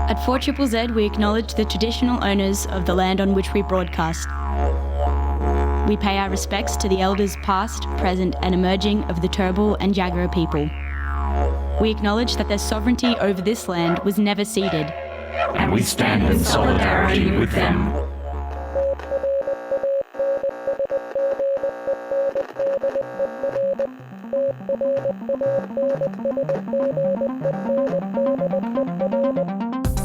At 4ZZZ, we acknowledge the traditional owners of the land on which we broadcast. We pay our respects to the elders past, present and emerging of the Turrbal and Jagera people. We acknowledge that their sovereignty over this land was never ceded, and we stand in solidarity with them.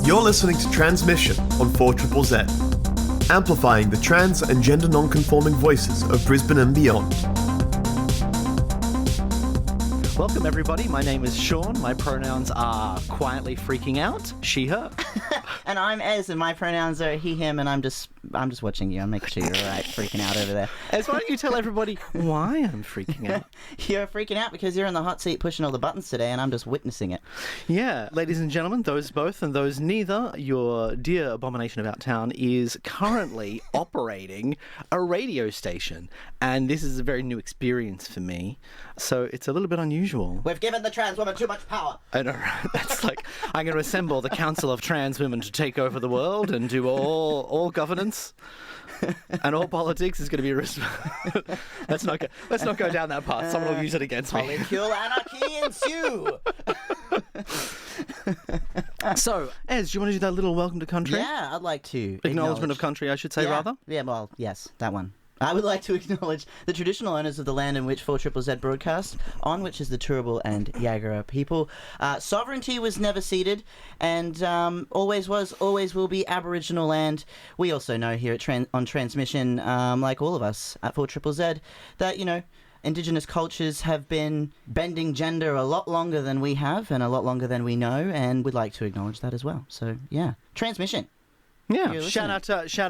You're listening to Transmission on 4ZZZ, amplifying the trans and gender non-conforming voices of Brisbane and beyond. Welcome everybody, my name is Sean, my pronouns are quietly freaking out, she, her. And I'm Ez, and my pronouns are he, him, and I'm just watching you. I'm making sure you're alright freaking out over there. Ez, why don't you tell everybody why I'm freaking out? You're freaking out because you're in the hot seat pushing all the buttons today, and I'm just witnessing it. Yeah, ladies and gentlemen, those both and those neither, your dear abomination about town is currently operating a radio station, and this is a very new experience for me, so it's a little bit unusual. We've given the trans woman too much power. I know, right? That's like, I'm going to assemble the Council of Trans Women to take over the world and do all governance. And all politics is going to be let's not go down that path. Someone will use it against me. Political anarchy ensue. So, Ez, do you want to do that little welcome to country? Yeah, I'd like to Acknowledgement of country, I should say, rather. Yeah, well, yes, that one. I would like to acknowledge the traditional owners of the land in which 4ZZZ broadcast on, which is the Turrbal and Jagera people. Sovereignty was never ceded, and always was, always will be Aboriginal land. We also know here at on Transmission, like all of us at 4ZZZ, that, you know, Indigenous cultures have been bending gender a lot longer than we have, and a lot longer than we know, and we'd like to acknowledge that as well. So, yeah, Transmission. Yeah, shout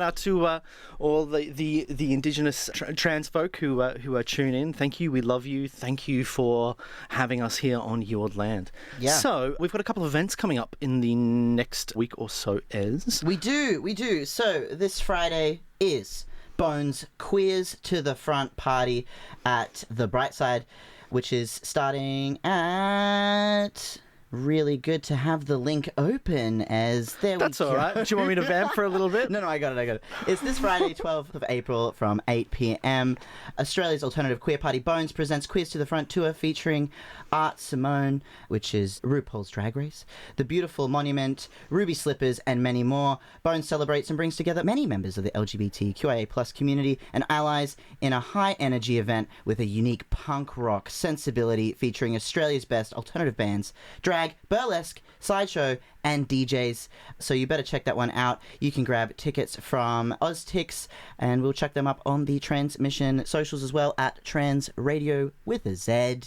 out to all the Indigenous trans folk who are tuned in. Thank you, we love you. Thank you for having us here on your land. Yeah. So we've got a couple of events coming up in the next week or so. Ez, we do. So this Friday is Bones Queers to the Front party at the Brightside, which is starting at. Really good to have the link open as there we go. That's all right. Do you want me to vamp for a little bit? No, I got it. It's this Friday, 12th of April from 8 p.m. Australia's alternative queer party Bones presents Queers to the Front tour featuring Art Simone, which is RuPaul's Drag Race, The Beautiful Monument, Ruby Slippers, and many more. Bones celebrates and brings together many members of the LGBTQIA+ community and allies in a high-energy event with a unique punk rock sensibility featuring Australia's best alternative bands, drag, burlesque, sideshow, and DJs. So you better check that one out. You can grab tickets from OzTix, and we'll check them up on the Transmission socials as well at Trans Radio with a Z.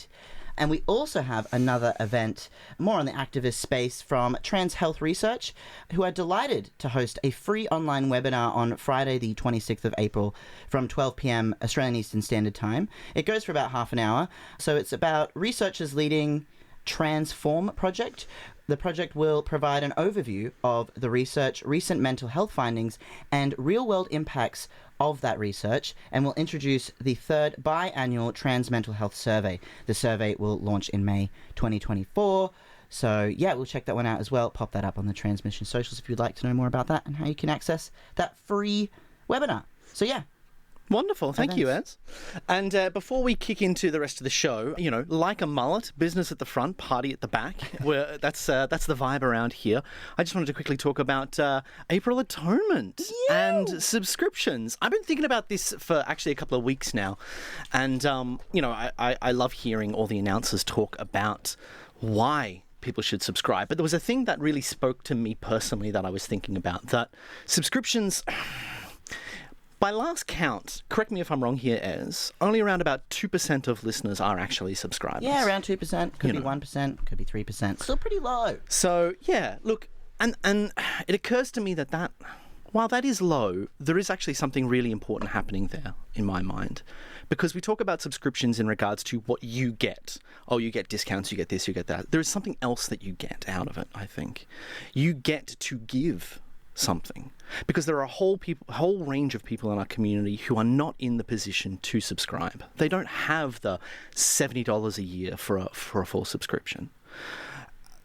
And we also have another event, more on the activist space, from Trans Health Research, who are delighted to host a free online webinar on Friday, the 26th of April, from 12 p.m. Australian Eastern Standard Time. It goes for about half an hour. So it's about researchers leading Transform project. The project will provide an overview of the research, recent mental health findings, and real-world impacts of that research, and will introduce the third biannual Trans Mental Health Survey. The survey will launch in May 2024. So, yeah, we'll check that one out as well. Pop that up on the Transmission socials if you'd like to know more about that and how you can access that free webinar. So, yeah. Wonderful. Thank you, Ez. And before we kick into the rest of the show, you know, like a mullet, business at the front, party at the back. That's the vibe around here. I just wanted to quickly talk about April Atonement and subscriptions. I've been thinking about this for actually a couple of weeks now. And, you know, I love hearing all the announcers talk about why people should subscribe. But there was a thing that really spoke to me personally that I was thinking about, that subscriptions... By last count, correct me if I'm wrong here, Ez, only around about 2% of listeners are actually subscribers. Yeah, around 2%. Could be 1%, could be 3%. Still pretty low. So, yeah, look, and it occurs to me that while that is low, there is actually something really important happening there, in my mind. Because we talk about subscriptions in regards to what you get. Oh, you get discounts, you get this, you get that. There is something else that you get out of it, I think. You get to give something, because there are a whole range of people in our community who are not in the position to subscribe. They don't have the $70 a year for a full subscription.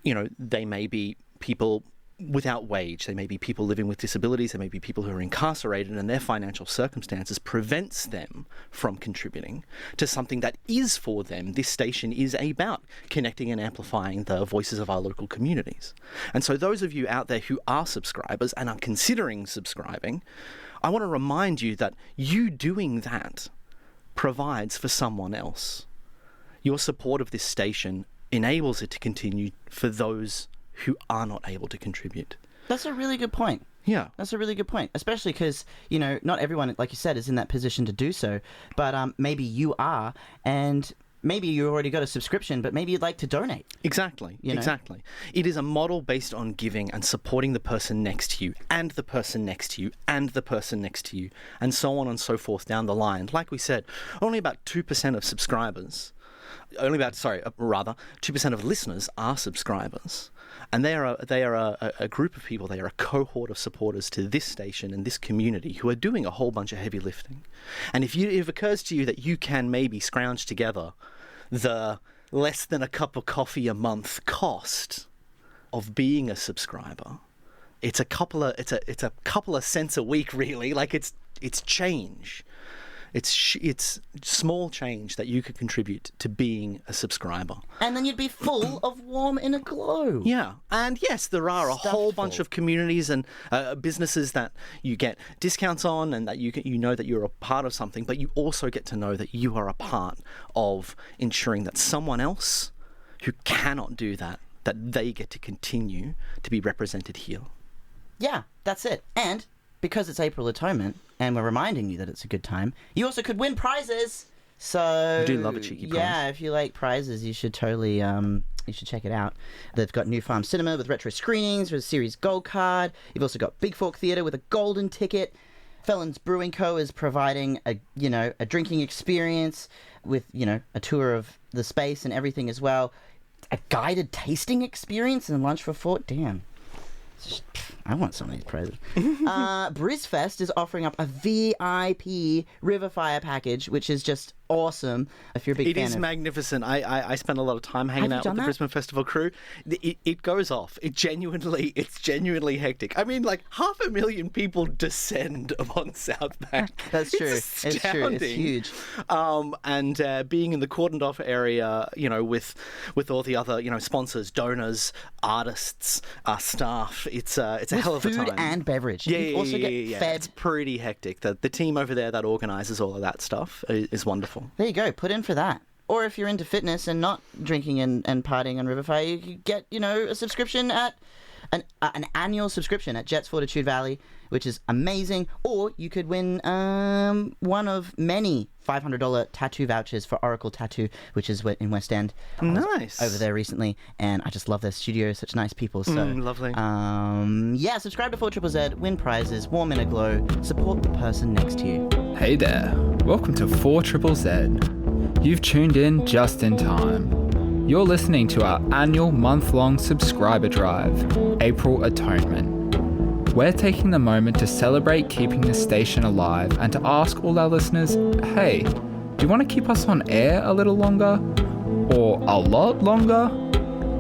You know, they may be people without wage. They may be people living with disabilities. They may be people who are incarcerated, and their financial circumstances prevents them from contributing to something that is for them. This station is about connecting and amplifying the voices of our local communities. And so those of you out there who are subscribers and are considering subscribing, I want to remind you that you doing that provides for someone else. Your support of this station enables it to continue for those who are not able to contribute. That's a really good point. Yeah. That's a really good point, especially because, you know, not everyone, like you said, is in that position to do so, but maybe you are, and maybe you already got a subscription, but maybe you'd like to donate. Exactly, exactly. It is a model based on giving and supporting the person next to you, and the person next to you, and the person next to you, and so on and so forth down the line. Like we said, only about 2% of subscribers, 2% of listeners are subscribers. And they are a group of people, they are a cohort of supporters to this station and this community who are doing a whole bunch of heavy lifting. And if it occurs to you that you can maybe scrounge together the less than a cup of coffee a month cost of being a subscriber, it's a couple of cents a week, really. Like it's change. It's small change that you could contribute to being a subscriber. And then you'd be full of warm inner glow. Yeah. And yes, there are a whole bunch of communities and businesses that you get discounts on, and that you know that you're a part of something, but you also get to know that you are a part of ensuring that someone else who cannot do that they get to continue to be represented here. Yeah, that's it. And because it's April Atonement, and we're reminding you that it's a good time, you also could win prizes. So I do love a cheeky prize. Yeah, if you like prizes, you should totally you should check it out. They've got New Farm Cinema with retro screenings with a series gold card. You've also got Big Fork Theatre with a golden ticket. Felons Brewing Co. is providing a drinking experience with, a tour of the space and everything as well. A guided tasting experience and lunch for $4. Damn. I want some of these prizes. BrizFest is offering up a VIP Riverfire package, which is just awesome. If you're a big fan, it is magnificent. I spent a lot of time hanging out with the Brisbane Festival crew. It goes off. It's genuinely hectic. I mean, like 500,000 people descend upon South Bank. That's true. It's true. It's huge. And being in the cordoned off area, with all the other sponsors, donors, artists, staff, it's a hell of a time. Food and beverage. Yeah, you also get fed. It's pretty hectic. The team over there that organises all of that stuff is wonderful. There you go. Put in for that. Or if you're into fitness and not drinking and partying on Riverfire, you could get, a subscription at an annual subscription at Jets Fortitude Valley, which is amazing. Or you could win one of many $500 tattoo vouchers for Oracle Tattoo, which is in West End. Nice. Over there recently, and I just love their studio. Such nice people. So lovely. Subscribe to 4ZZZ, win prizes, warm in a glow, support the person next to you. Hey there, welcome to 4ZZZ. You've tuned in just in time. You're listening to our annual month-long subscriber drive, April Atonement. We're taking the moment to celebrate keeping the station alive and to ask all our listeners, hey, do you want to keep us on air a little longer? Or a lot longer?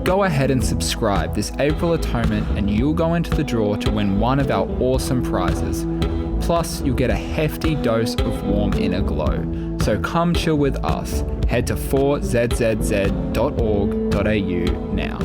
Go ahead and subscribe this April Atonement and you'll go into the draw to win one of our awesome prizes. Plus, you'll get a hefty dose of warm inner glow. So come chill with us. Head to 4zzz.org.au now.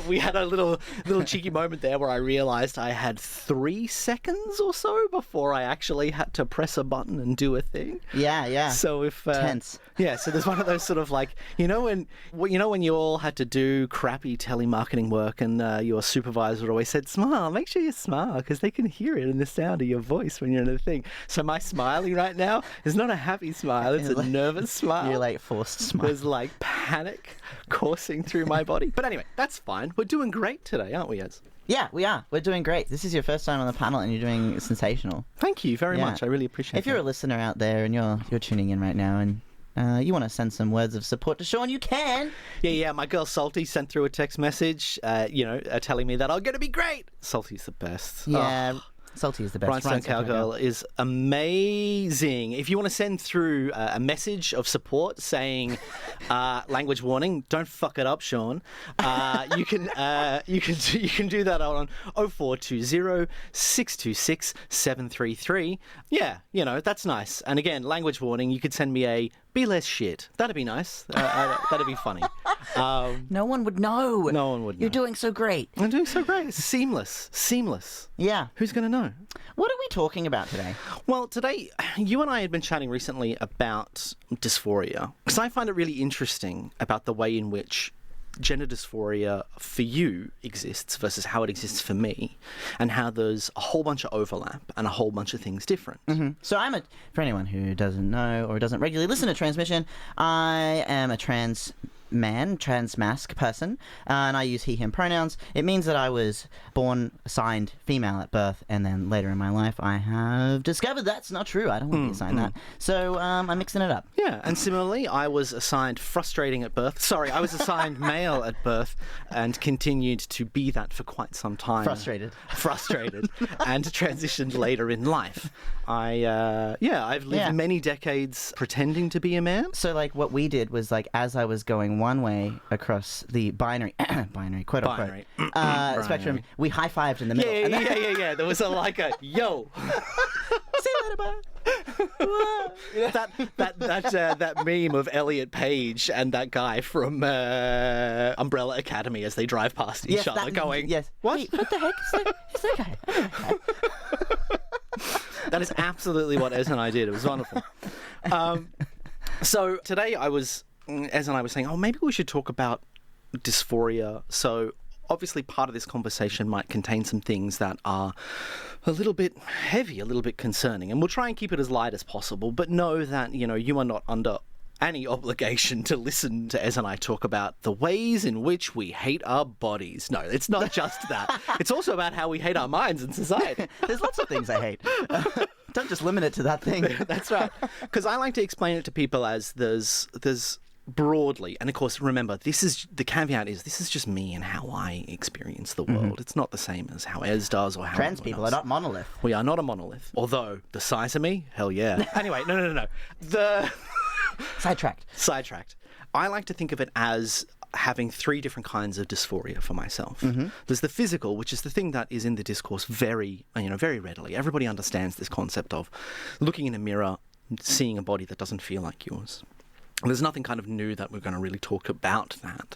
We had a little cheeky moment there where I realised I had 3 seconds or so before I actually had to press a button and do a thing. Yeah. So if tense. Yeah, so there's one of those sort of like when you all had to do crappy telemarketing work and your supervisor always said, "Smile, make sure you smile because they can hear it in the sound of your voice when you're in the thing." So my smiling right now is not a happy smile; it's a nervous smile. You're like forced smile. There's like panic coursing through my body. But anyway, that's fine. We're doing great today, aren't we, Ez? Yeah, we are. We're doing great. This is your first time on the panel and you're doing sensational. Thank you very much. I really appreciate it. If you're a listener out there and you're tuning in right now and you want to send some words of support to Sean, you can. Yeah. My girl Salty sent through a text message, telling me that I'm going to be great. Salty's the best. Yeah. Oh. Salty is the best. Brightside Cowgirl is amazing. If you want to send through a message of support saying language warning, don't fuck it up, Sean. You can do that on 0420 626 733. Yeah, that's nice. And again, language warning, you could send me a be less shit. That'd be nice. That'd be funny. No one would know. No one would know. You're doing so great. I'm doing so great. It's seamless. Yeah. Who's going to know? What are we talking about today? Well, today, you and I had been chatting recently about dysphoria, because I find it really interesting about the way in which gender dysphoria for you exists versus how it exists for me, and how there's a whole bunch of overlap and a whole bunch of things different. Mm-hmm. So for anyone who doesn't know or doesn't regularly listen to Transmission, I am a trans mask person, and I use he, him pronouns. It means that I was born assigned female at birth, and then later in my life I have discovered that's not true. I don't want to be assigned that. So I'm mixing it up. Yeah, and similarly, I was assigned frustrating at birth. Sorry, I was assigned male at birth and continued to be that for quite some time. Frustrated, and transitioned later in life. I've lived many decades pretending to be a man. So like what we did was like as I was going one way across the binary quote unquote spectrum, we high-fived in the middle. Yeah. There was a yo. See you later, bye. that meme of Elliot Page and that guy from Umbrella Academy as they drive past each other going, yes. What? Wait, what the heck is that guy? That is absolutely what Ez and I did. It was wonderful. So today Ez and I were saying, maybe we should talk about dysphoria. So obviously part of this conversation might contain some things that are a little bit heavy, a little bit concerning. And we'll try and keep it as light as possible, but know that, you are not under any obligation to listen to Ez and I talk about the ways in which we hate our bodies. No, it's not just that. It's also about how we hate our minds and society. There's lots of things I hate. Don't just limit it to that thing. That's right. Because I like to explain it to people as there's broadly, and of course, remember, the caveat is this is just me and how I experience the world. It's not the same as how Ez does or how trans people are not monolith. We are not a monolith. Although the size of me, hell yeah. Anyway, no. Sidetracked. I like to think of it as having three different kinds of dysphoria for myself. There's the physical, which is the thing that is in the discourse very readily. Everybody understands this concept of looking in a mirror, seeing a body that doesn't feel like yours. There's nothing kind of new that we're going to really talk about that.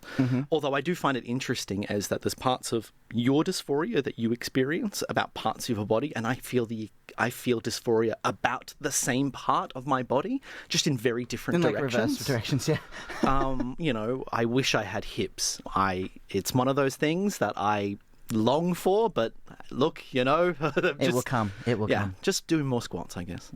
Although I do find it interesting as that there's parts of your dysphoria that you experience about parts of your body, and I feel dysphoria about the same part of my body, just in very different directions. Reverse directions, yeah. I wish I had hips. It's one of those things that I long for, but look, it will come. Just do more squats, I guess.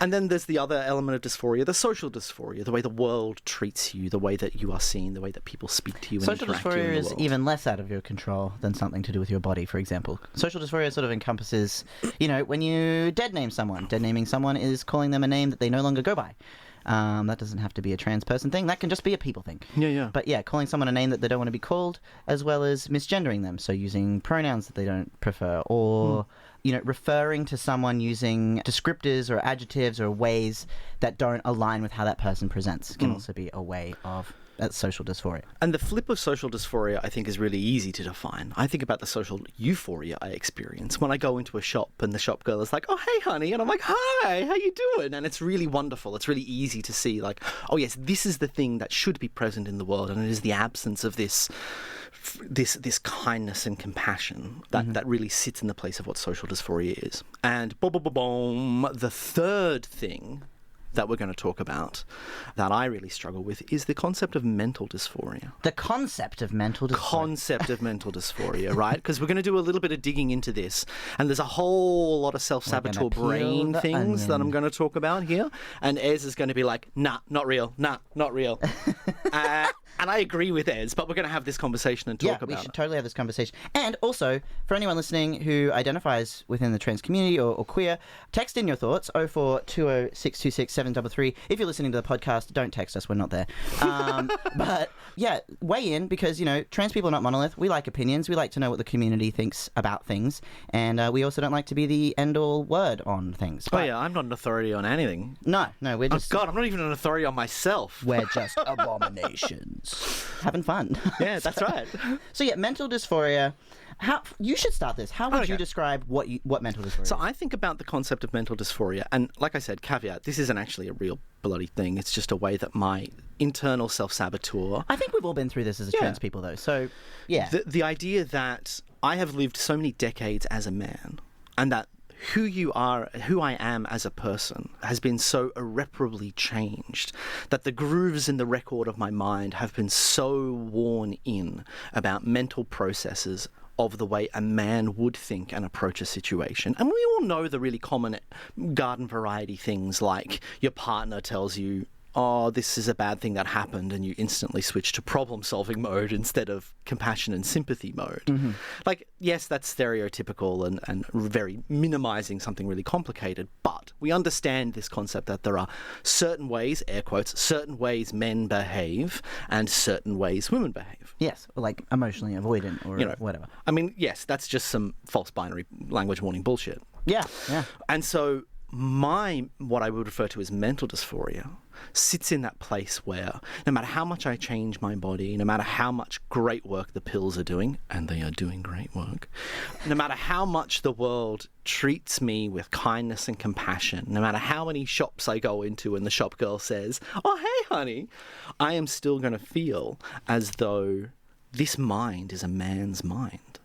And then there's the other element of dysphoria, the social dysphoria, the way the world treats you, the way that you are seen, the way that people speak to you and social interact with you in the dysphoria is even less out of your control than something to do with your body, for example. Social dysphoria sort of encompasses, when you dead name someone. Dead naming someone is calling them a name that they no longer go by. That doesn't have to be a trans person thing. That can just be a people thing. Yeah. But yeah, calling someone a name that they don't want to be called, as well as misgendering them. So using pronouns that they don't prefer, or referring to someone using descriptors or adjectives or ways that don't align with how that person presents can also be a way of that's social dysphoria. And the flip of social dysphoria, I think, is really easy to define. I think about the social euphoria I experience when I go into a shop and the shop girl is like, "Oh, hey, honey," and I'm like, "Hi, how you doing?" And it's really wonderful. It's really easy to see, like, oh yes, this is the thing that should be present in the world, and it is the absence of this kindness and compassion that really sits in the place of what social dysphoria is. And the third thing that we're going to talk about that I really struggle with is the concept of mental dysphoria. The concept of mental dysphoria. Right? Because we're going to do a little bit of digging into this, and there's a whole lot of self-saboteur brain things that I'm going to talk about here, and Ez is going to be like, nah, not real, And I agree with Ez, but we're going to have this conversation and talk about we should totally have this conversation. And also, for anyone listening who identifies within the trans community or queer, text in your thoughts, 0420 626 733. If you're listening to the podcast, don't text us, we're not there. But yeah, weigh in, because, trans people are not monolith. We like opinions. We like to know what the community thinks about things. And we also don't like to be the end-all word on things. But, I'm not an authority on anything. No, we're just... Oh, God, I'm not even an authority on myself. We're just abominations. Having fun. Yeah, that's right. So yeah, mental dysphoria. How you should start this. How would you describe what mental dysphoria is? So I think about the concept of mental dysphoria, and like I said, caveat, this isn't actually a real bloody thing. It's just a way that my internal self-saboteur... I think we've all been through this as trans people, though. So, yeah. The idea that I have lived so many decades as a man, and that who I am as a person has been so irreparably changed, that the grooves in the record of my mind have been so worn in about mental processes of the way a man would think and approach a situation. And we all know the really common garden variety things, like your partner tells you, oh, this is a bad thing that happened, and you instantly switch to problem-solving mode instead of compassion and sympathy mode. Mm-hmm. Like, yes, that's stereotypical and very minimizing something really complicated, but we understand this concept that there are certain ways, air quotes, certain ways men behave and certain ways women behave. Yes, or like emotionally avoidant or whatever. I mean, yes, that's just some false binary language warning bullshit. Yeah. And so what I would refer to as mental dysphoria sits in that place where no matter how much I change my body, no matter how much great work the pills are doing, and they are doing great work, no matter how much the world treats me with kindness and compassion, no matter how many shops I go into and the shop girl says, oh, hey, honey, I am still going to feel as though this mind is a man's mind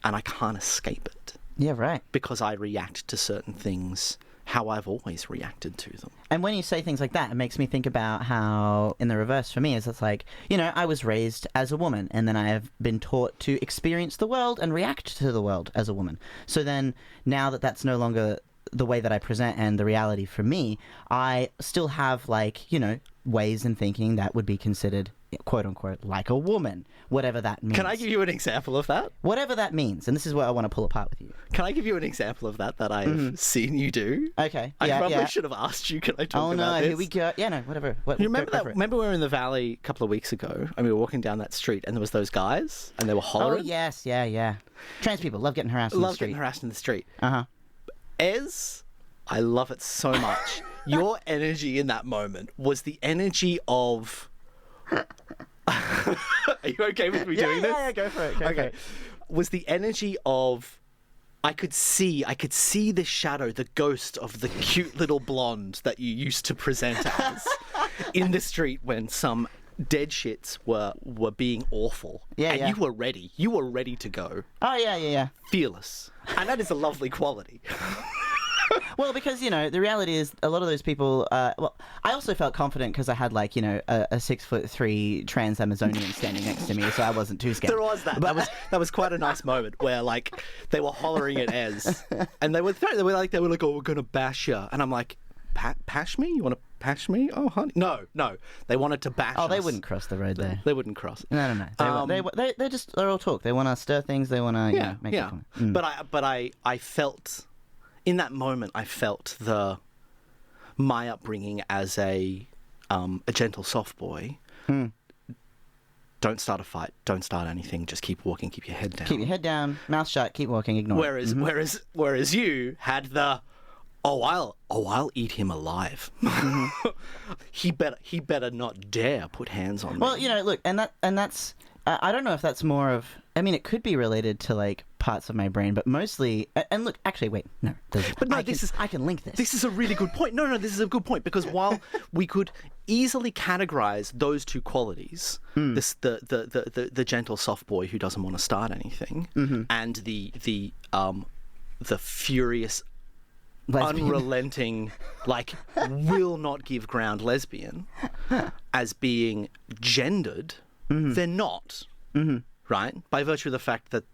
and I can't escape it. Yeah, right. Because I react to certain things how I've always reacted to them. And when you say things like that, it makes me think about how, in the reverse for me, is it's like, I was raised as a woman, and then I have been taught to experience the world and react to the world as a woman. So then, now that that's no longer the way that I present and the reality for me, I still have, ways in thinking that would be considered, quote unquote, like a woman, whatever that means. Can I give you an example of that? Whatever that means, and this is what I want to pull apart with you. Can I give you an example of that I've seen you do? Okay. I probably should have asked you, can I talk about this? Oh no, here we go. Yeah, no, whatever. You remember that? Remember we were in the valley a couple of weeks ago, and we were walking down that street, and there was those guys, and they were hollering? Oh, yes, yeah. Trans people love getting harassed in the street. Love getting harassed in the street. Uh-huh. Ez, I love it so much. Your energy in that moment was the energy of... Are you okay with me doing this? Yeah, go for it. Go for it. Was the energy of... I could see the shadow, the ghost of the cute little blonde that you used to present as in the street when some dead shits were being awful. And you were ready. You were ready to go. Oh, yeah. Fearless. And that is a lovely quality. Well, because, the reality is a lot of those people, I also felt confident because I had, a 6'3" trans Amazonian standing next to me, so I wasn't too scared. There was that. But that was quite a nice moment where, they were hollering at Ez, and they were like, oh, we're going to bash you. And I'm like, pash me? You want to pash me? Oh, honey. No. They wanted to bash us. Oh, they wouldn't cross the road there. They wouldn't cross. No. They're all talk. They want to stir things. They want to, make it fun. But I felt... In that moment, I felt my upbringing as a gentle soft boy. Don't start a fight. Don't start anything. Just keep walking. Keep your head down. Keep your head down. Mouth shut. Keep walking. Ignore. Whereas you had the, I'll eat him alive. He better not dare put hands on me. Well, look, and that's. I don't know if that's more of... I mean, it could be related to, parts of my brain, but mostly... And look, actually, wait, no. I can link this. This is a really good point. No, this is a good point, because while we could easily categorize those two qualities, the gentle soft boy who doesn't want to start anything, and the furious... lesbian. Unrelenting, will not give ground lesbian, as being gendered... They're not, right? By virtue of the fact that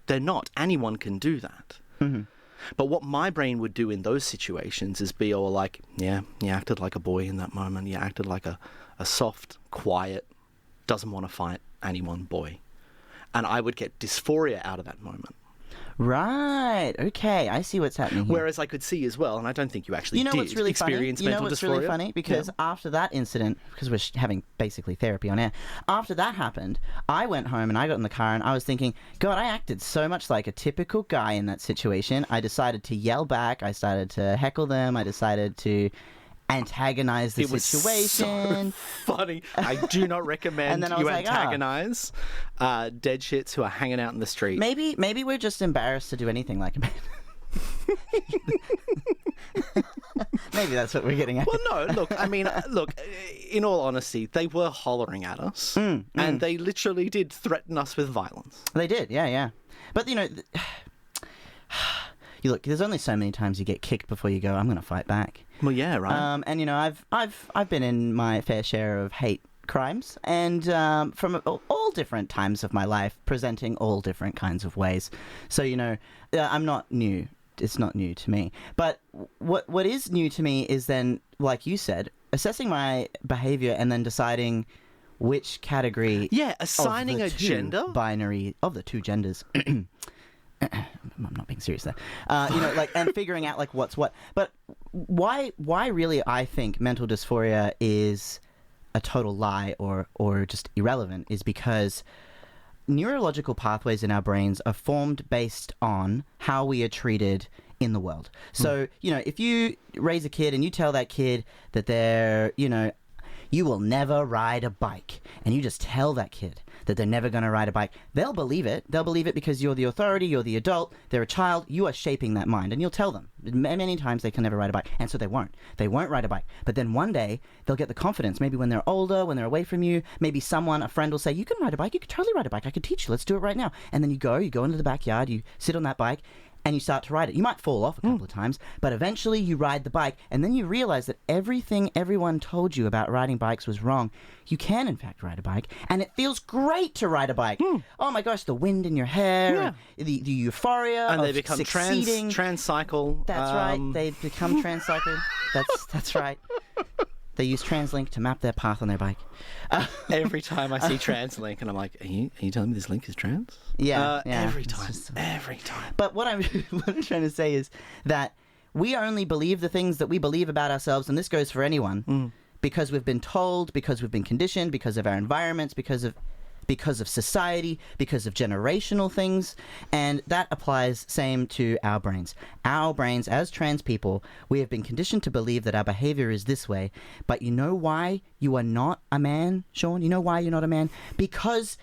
they're not. Anyone can do that. But what my brain would do in those situations is be all like, yeah, you acted like a boy in that moment. You acted like a soft, quiet, doesn't want to fight anyone boy. And I would get dysphoria out of that moment. Right. Okay. I see what's happening here. Whereas I could see as well, and I don't think you actually did what's really experience funny? mental what's dysphoria. really funny? Because after that incident, because we're having basically therapy on air, after that happened, I went home and I got in the car and I was thinking, God, I acted so much like a typical guy in that situation. I decided to yell back. I started to heckle them. I decided to antagonize the situation. So funny. I do not recommend And then I was you like, antagonize dead shits who are hanging out in the street. Maybe we're just embarrassed to do anything like a man. Maybe that's what we're getting at. Well, no, look, I mean, in all honesty, they were hollering at us, and they literally did threaten us with violence. They did, yeah. But, you look, there's only so many times you get kicked before you go, I'm going to fight back. Well, yeah, right. And I've been in my fair share of hate crimes, and from all different times of my life, presenting all different kinds of ways. So I'm not new. It's not new to me. But what is new to me is then, like you said, assessing my behavior and then deciding which category. Yeah, assigning a gender binary of the two genders. I'm not being serious there. And figuring out like what's what. But why really I think mental dysphoria is a total lie or just irrelevant is because neurological pathways in our brains are formed based on how we are treated in the world. So, if you raise a kid and you tell that kid that they're, you will never ride a bike, and you just tell that kid that they're never going to ride a bike, they'll believe it. They'll believe it because you're the authority, you're the adult, they're a child, you are shaping that mind, and you'll tell them many times they can never ride a bike, and so they won't. They won't ride a bike. But then one day, they'll get the confidence, maybe when they're older, when they're away from you, maybe a friend will say, you can ride a bike, you can totally ride a bike, I could teach you, let's do it right now. And then you go into the backyard, you sit on that bike, and you start to ride it. You might fall off a couple of times, but eventually you ride the bike, and then you realize that everything everyone told you about riding bikes was wrong. You can, in fact, ride a bike, and it feels great to ride a bike. Oh my gosh, the wind in your hair, the euphoria and of they become succeeding. transcycle. That's right, they become transcycle. That's right. They use TransLink to map their path on their bike. Every time I see TransLink, and I'm like, are you telling me this link is trans? Yeah. Every time. Every time. But what I'm trying to say is that we only believe the things that we believe about ourselves, and this goes for anyone, because we've been told, because we've been conditioned, because of our environments, because of society, because of generational things, and that applies same to our brains. Our brains, as trans people, we have been conditioned to believe that our behavior is this way, but you know why you are not a man, Sean? You know why you're not a man? Because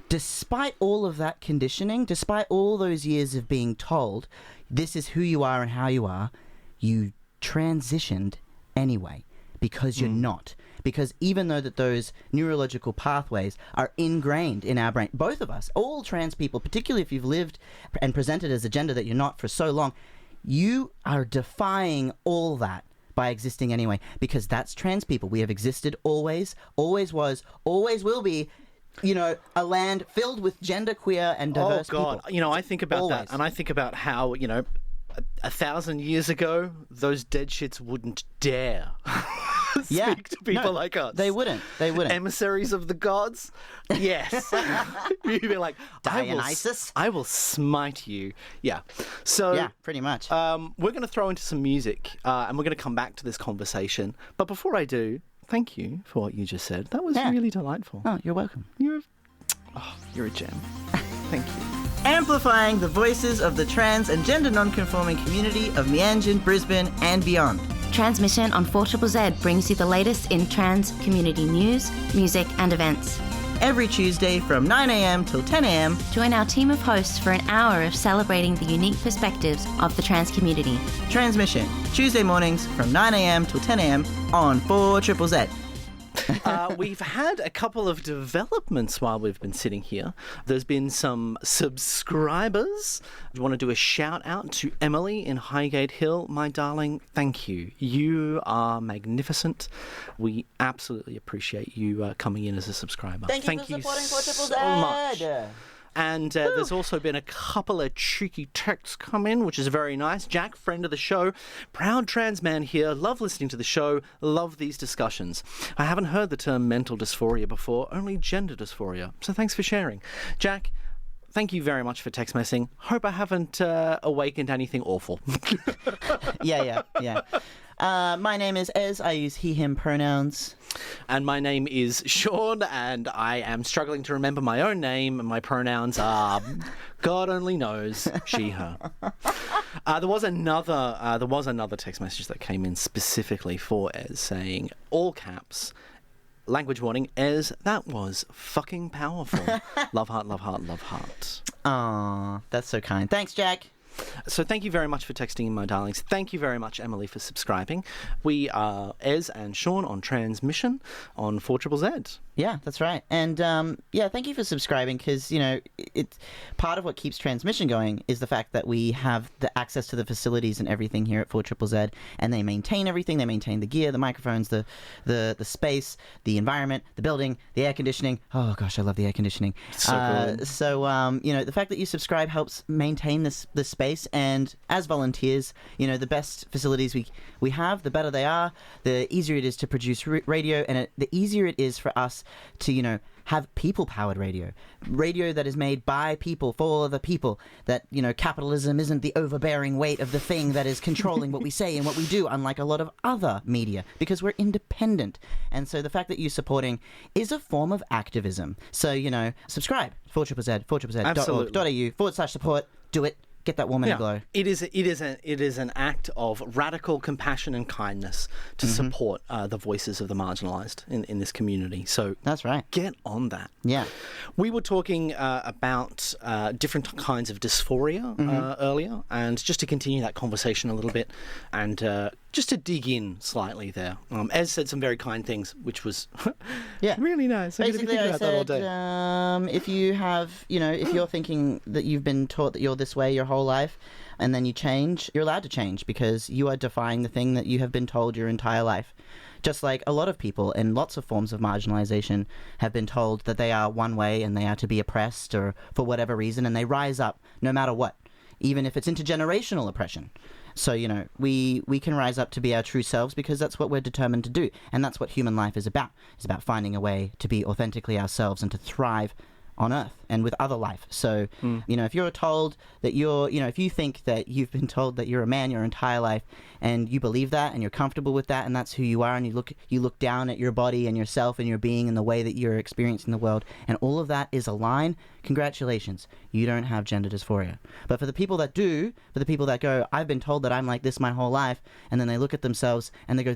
despite all of that conditioning, despite all those years of being told, this is who you are and how you are, you transitioned anyway, because you're not. Because even though that those neurological pathways are ingrained in our brain, both of us, all trans people, particularly if you've lived and presented as a gender that you're not for so long, you are defying all that by existing anyway, because that's trans people. We have existed always was, always will be, a land filled with genderqueer and diverse people. Oh, God. I think about Always. that, and I think about how, 1,000 years ago, those dead shits wouldn't dare speak to people like us. They wouldn't. Emissaries of the gods? Yes. You'd be like, Dionysus? I will smite you. Yeah. So, yeah, pretty much. we're going to throw into some music, and we're going to come back to this conversation. But before I do, thank you for what you just said. That was really delightful. Oh, you're welcome. You're a gem. Thank you. Amplifying the voices of the trans and gender non-conforming community of Meanjin, Brisbane and beyond. Transmission on 4ZZZ brings you the latest in trans community news, music and events. Every Tuesday from 9am till 10am. Join our team of hosts for an hour of celebrating the unique perspectives of the trans community. Transmission, Tuesday mornings from 9am till 10am on 4ZZZ. We've had a couple of developments while we've been sitting here. There's been some subscribers. I want to do a shout out to Emily in Highgate Hill. My darling, thank you. You are magnificent. We absolutely appreciate you coming in as a subscriber. Thank you for supporting 4ZZZ. so much. And there's also been a couple of cheeky texts come in, which is very nice. Jack, friend of the show, proud trans man here, love listening to the show, love these discussions. I haven't heard the term mental dysphoria before, only gender dysphoria. So thanks for sharing. Jack, thank you very much for text messaging. Hope I haven't awakened anything awful. Yeah. My name is Ez. I use he, him pronouns. And my name is Sean, and I am struggling to remember my own name, and my pronouns are God only knows, she, her. There was another text message that came in specifically for Ez, saying, all caps, language warning, Ez, that was fucking powerful. Love heart, love heart, love heart. Aw, that's so kind. Thanks, Jack. So thank you very much for texting in, my darlings. Thank you very much, Emily, for subscribing. We are Ez and Sean on Transmission on 4ZZZ. Yeah, that's right. And thank you for subscribing, because, it's part of what keeps Transmission going is the fact that we have the access to the facilities and everything here at 4ZZZ, and they maintain everything. They maintain the gear, the microphones, the space, the environment, the building, the air conditioning. Oh gosh, I love the air conditioning. So cool. The fact that you subscribe helps maintain this space, and as volunteers, the best facilities we have, the better they are, the easier it is to produce radio, and the easier it is for us to, have people-powered radio that is made by people for the people, that, capitalism isn't the overbearing weight of the thing that is controlling what we say and what we do, unlike a lot of other media, because we're independent. And so the fact that you're supporting is a form of activism. So, subscribe, 4ZZZ.org.au/support, do it. Get that woman a glow. It is an act of radical compassion and kindness to support the voices of the marginalised in this community. So that's right. Get on that. Yeah. We were talking about different kinds of dysphoria earlier, and just to continue that conversation a little bit, and just to dig in slightly there, Ez said some very kind things, which was really nice. Basically, I said, if you have, if you're thinking that you've been taught that you're this way your whole life, and then you change, you're allowed to change, because you are defying the thing that you have been told your entire life. Just like a lot of people in lots of forms of marginalization have been told that they are one way and they are to be oppressed or for whatever reason, and they rise up no matter what, even if it's intergenerational oppression. So, we can rise up to be our true selves, because that's what we're determined to do. And that's what human life is about. It's about finding a way to be authentically ourselves and to thrive on Earth and with other life. So, if you're told that if you think that you've been told that you're a man your entire life, and you believe that and you're comfortable with that and that's who you are, and you look down at your body and yourself and your being and the way that you're experiencing the world, and all of that is a line, congratulations, you don't have gender dysphoria. But for the people that do, for the people that go, I've been told that I'm like this my whole life, and then they look at themselves and they go,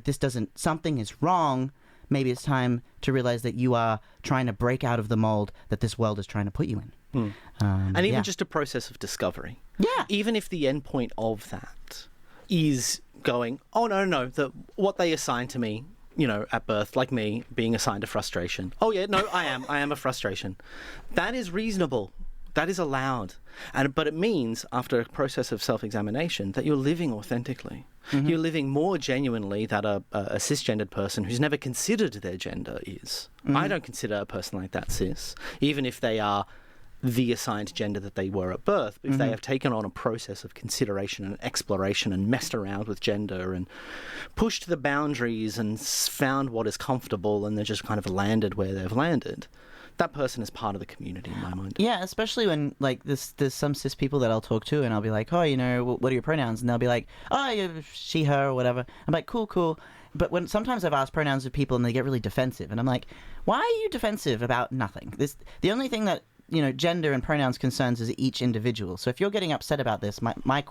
something is wrong, maybe it's time to realize that you are trying to break out of the mold that this world is trying to put you in. And even just a process of discovery. Yeah. Even if the end point of that is going, oh, no, what they assign to me, at birth, like me being assigned a frustration. Oh, yeah, no, I am a frustration. That is reasonable. That is allowed. But it means, after a process of self-examination, that you're living authentically. You're living more genuinely than a cisgendered person who's never considered their gender is. I don't consider a person like that cis, even if they are the assigned gender that they were at birth. If they have taken on a process of consideration and exploration and messed around with gender and pushed the boundaries and found what is comfortable, and they're just kind of landed where they've landed, that person is part of the community in my mind. Yeah, especially when, there's some cis people that I'll talk to, and I'll be like, oh, what are your pronouns? And they'll be like, oh, she, her, or whatever. I'm like, cool. But when sometimes I've asked pronouns of people and they get really defensive, and I'm like, why are you defensive about nothing? The only thing that, gender and pronouns concerns is each individual. So if you're getting upset about this, my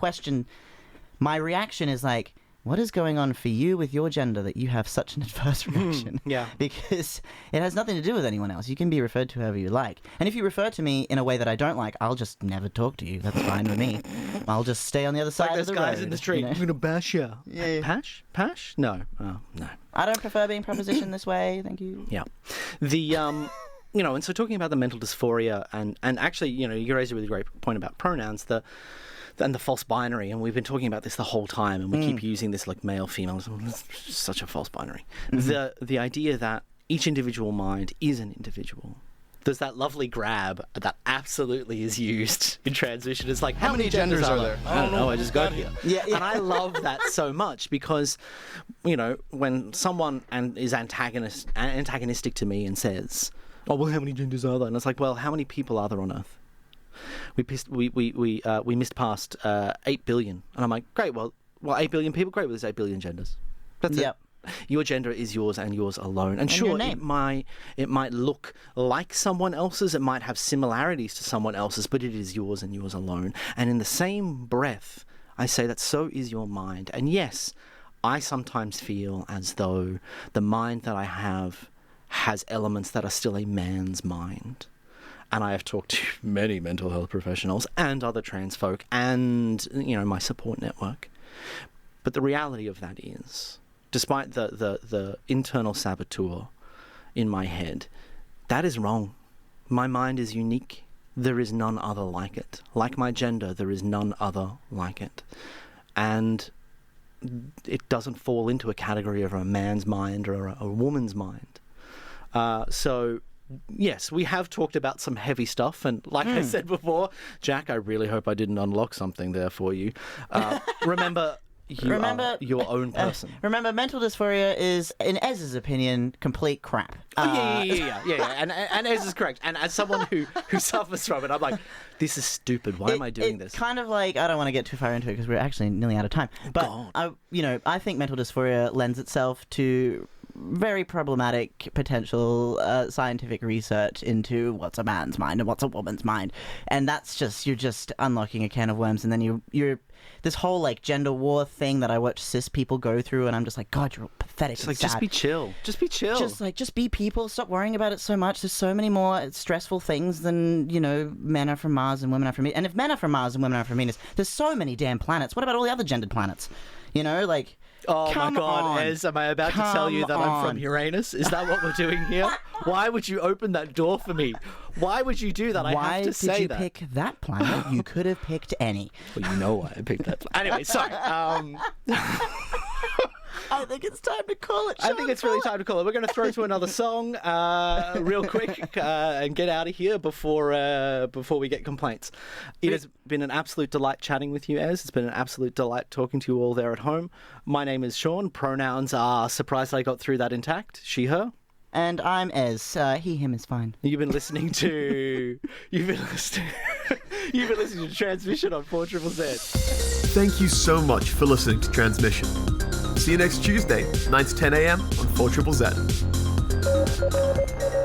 reaction is like, what is going on for you with your gender that you have such an adverse reaction? Yeah. Because it has nothing to do with anyone else. You can be referred to however you like. And if you refer to me in a way that I don't like, I'll just never talk to you. That's fine with me. I'll just stay on the other side of the road. Like those guys in the street. I'm going to bash you. Yeah. Pash? No. Oh, no. I don't prefer being propositioned this way. Thank you. Yeah. And so talking about the mental dysphoria, and actually, you raised a really great point about pronouns, and the false binary, and we've been talking about this the whole time, and we keep using this like male, female. It's such a false binary. The idea that each individual mind is an individual, There's that lovely grab that absolutely is used in transmission. It's like, how many genders are there? I don't know, I just got here. Yeah. And I love that so much because, when someone is antagonistic to me and says, oh, well, how many genders are there? And it's like, well, how many people are there on Earth? We missed past 8 billion. And I'm like, great, well, 8 billion people? Great, well, there's 8 billion genders. That's it. Your gender is yours and yours alone. And sure, it might look like someone else's, it might have similarities to someone else's, but it is yours and yours alone. And in the same breath, I say that so is your mind. And yes, I sometimes feel as though the mind that I have has elements that are still a man's mind. And I have talked to many mental health professionals and other trans folk and, my support network. But the reality of that is, despite the internal saboteur in my head, that is wrong. My mind is unique. There is none other like it. Like my gender, there is none other like it. And it doesn't fall into a category of a man's mind or a woman's mind. So, yes, we have talked about some heavy stuff. And like I said before, Jack, I really hope I didn't unlock something there for you. Remember... You are your own person. Remember, mental dysphoria is, in Ez's opinion, complete crap. Yeah. And Ez is correct. And as someone who suffers from it, I'm like, this is stupid. Why am I doing this? Kind of like, I don't want to get too far into it because we're actually nearly out of time. But I think mental dysphoria lends itself to very problematic potential scientific research into what's a man's mind and what's a woman's mind, and you're just unlocking a can of worms, and then you're this whole like gender war thing that I watch cis people go through, and I'm just like, God, you're all pathetic. It's like, just be chill. Just be chill. Just be people. Stop worrying about it so much. There's so many more stressful things than, men are from Mars and women are from Venus. And if men are from Mars and women are from Venus, there's so many damn planets. What about all the other gendered planets? Oh Come my God, on. Ez, am I about to tell you that I'm from Uranus? Is that what we're doing here? Why would you open that door for me? Why would you do that? I have to say that. Why did you pick that planet? You could have picked any. Well, you know why I picked that planet. Anyway, sorry. I think it's time to call it. I think it's really time to call it. We're going to throw to another song real quick and get out of here before we get complaints. It has been an absolute delight chatting with you, Ez. It's been an absolute delight talking to you all there at home. My name is Sean. Pronouns are surprised I got through that intact. She, her. And I'm Ez. He, him is fine. You've been listening to Transmission on 4ZZZ. Thank you so much for listening to Transmission. See you next Tuesday, 9 to 10 a.m. on 4ZZZ.